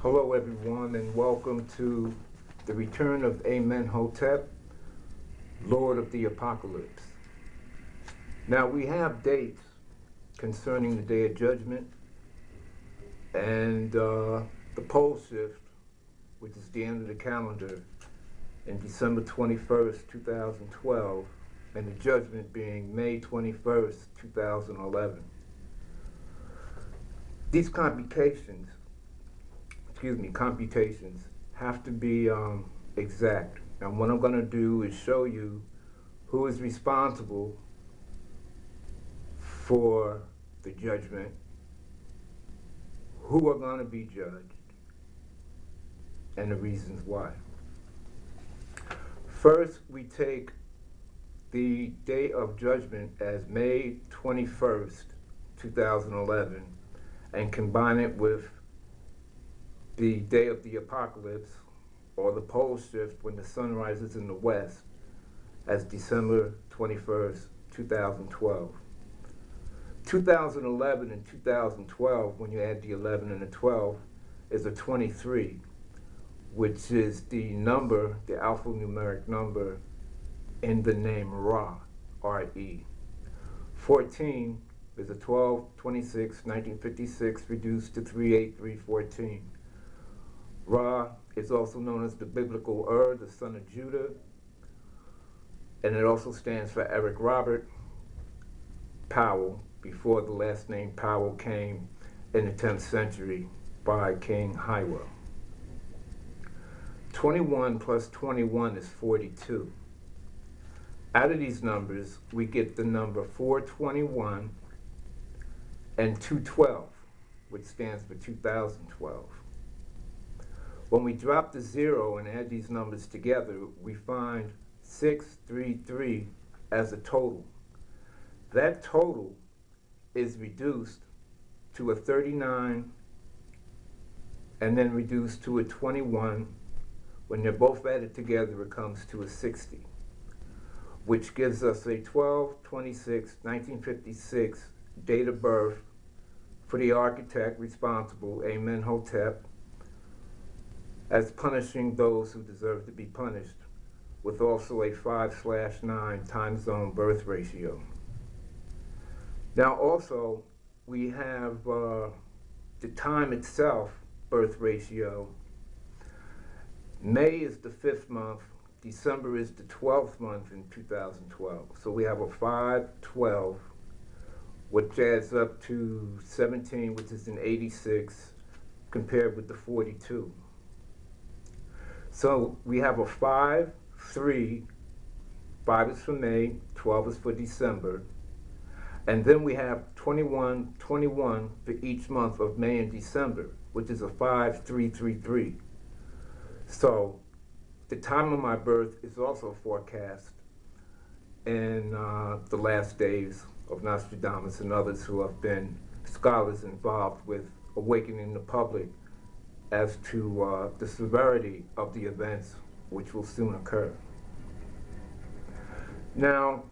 Hello everyone and welcome to the return of Amen Hotep, Lord of the Apocalypse. Now we have dates concerning the Day of Judgment and the pole shift, which is the end of the calendar, in December 21st, 2012, and the judgment being May 21st, 2011. These computations have to be exact. And what I'm going to do is show you who is responsible for the judgment, who are going to be judged, and the reasons why. First, we take the day of judgment as May 21st, 2011, and combine it with the day of the apocalypse, or the pole shift when the sun rises in the west, as December 21st, 2012. 2011 and 2012, when you add the 11 and the 12, is a 23, which is the number, the alphanumeric number in the name Ra, R-E. 14 is a 12, 26, 1956, reduced to 38314. Ra is also known as the biblical the son of Judah, and it also stands for Eric Robert Powell, before the last name Powell came in the 10th century by King Hiwa. 21 plus 21 is 42. Out of these numbers, we get the number 421 and 212, which stands for 2012. When we drop the 0 and add these numbers together, we find 633 as a total. That total is reduced to a 39 and then reduced to a 21. When they're both added together, it comes to a 60, which gives us a 12/26/1956 date of birth for the architect responsible, Amen Hotep, as punishing those who deserve to be punished, with also a 5/9 time zone birth ratio. Now also, we have the time itself, birth ratio. May is the 5th month, December is the 12th month in 2012. So we have a 5/12, which adds up to 17, which is an 86, compared with the 42. So we have a 5/3, 5 is for May, 12 is for December, and then we have 21/21 for each month of May and December, which is a 5/333. So the time of my birth is also forecast in the last days of Nostradamus and others who have been scholars involved with awakening the public as to the severity of the events which will soon occur. Now,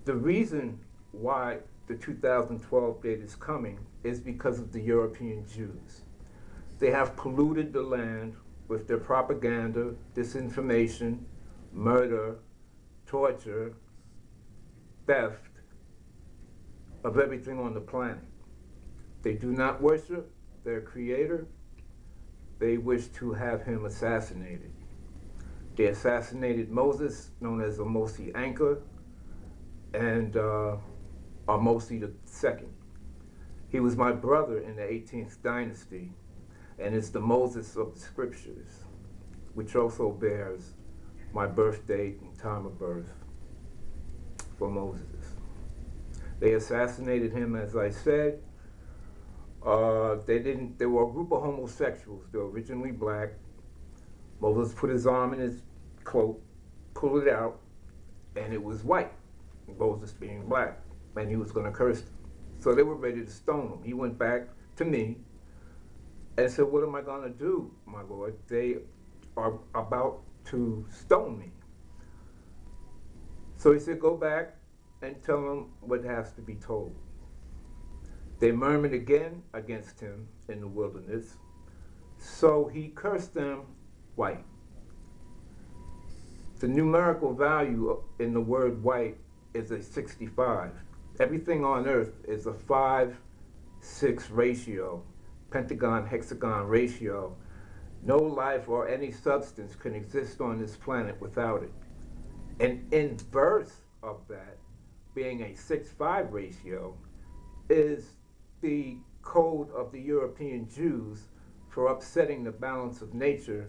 the reason why the 2012 date is coming is because of the European Jews. They have polluted the land with their propaganda, disinformation, murder, torture, theft of everything on the planet. They do not worship their creator. They wish to have him assassinated. They assassinated Moses, known as Amosi Anka, and Amosi II. He was my brother in the 18th dynasty, and is the Moses of the scriptures, which also bears my birth date and time of birth for Moses. They assassinated him, as I said. They were a group of homosexuals. They were originally black. Moses put his arm in his cloak, pulled it out, and it was white. Moses being black, and he was going to curse them. So they were ready to stone him. He went back to me and said, "What am I going to do, my Lord? They are about to stone me." So he said, "Go back and tell them what has to be told." They murmured again against him in the wilderness, So he cursed them white. The numerical value in the word white is a 65. Everything on earth is a 5-6 ratio, pentagon-hexagon ratio. No life or any substance can exist on this planet without it. An inverse of that, being a 6-5 ratio, is the code of the European Jews for upsetting the balance of nature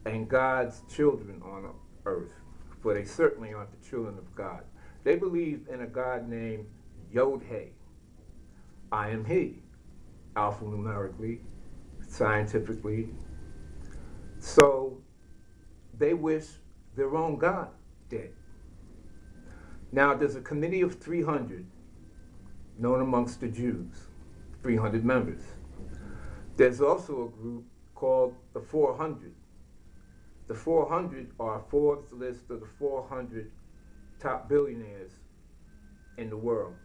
and God's children on earth, for they certainly aren't the children of God. They believe in a God named Yod-He. I am He, alphanumerically, scientifically. So they wish their own God dead. Now there's a committee of 300 known amongst the Jews, 300 members. There's also a group called the 400. The 400 are Forbes' list of the 400 top billionaires in the world.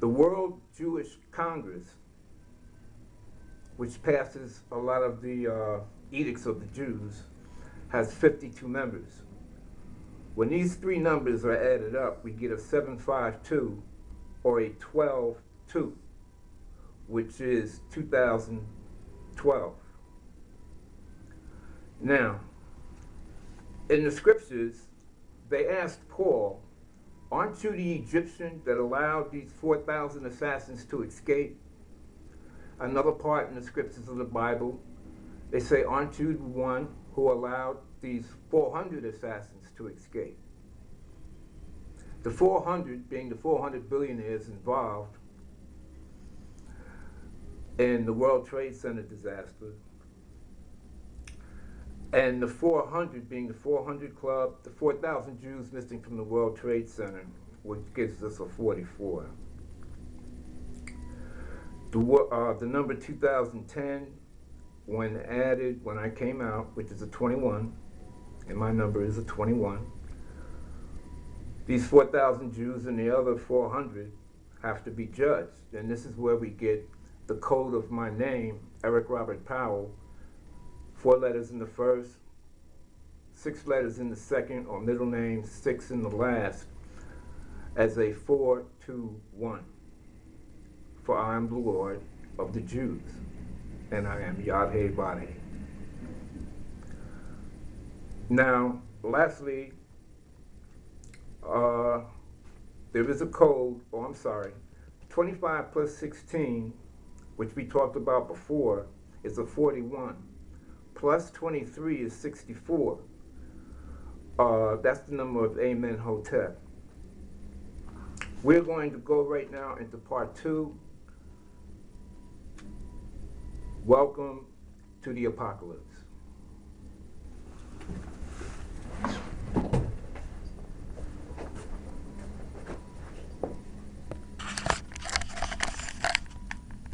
The World Jewish Congress, which passes a lot of the edicts of the Jews, has 52 members. When these three numbers are added up, we get a 752 or a 12-2, which is 2012. Now, in the scriptures, they asked Paul, aren't you the Egyptian that allowed these 4,000 assassins to escape? Another part in the scriptures of the Bible, they say, aren't you the one who allowed these 400 assassins to escape? The 400 being the 400 billionaires involved in the World Trade Center disaster, and the 400 being the 400 Club, the 4,000 Jews missing from the World Trade Center, which gives us a 44. The number 2010, when added, when I came out, which is a 21, and my number is a 21, these 4,000 Jews and the other 400 have to be judged. And this is where we get the code of my name, Eric Robert Powell, 4 letters in the first, 6 letters in the second, or middle name, 6 in the last, as a 421. For I am the Lord of the Jews, and I am Yod-He Vod-He. Now, lastly, there is a code, 25 plus 16, which we talked about before, is a 41. Plus 23 is 64. That's the number of Amen Hotep. We're going to go right now into part 2. Welcome to the Apocalypse.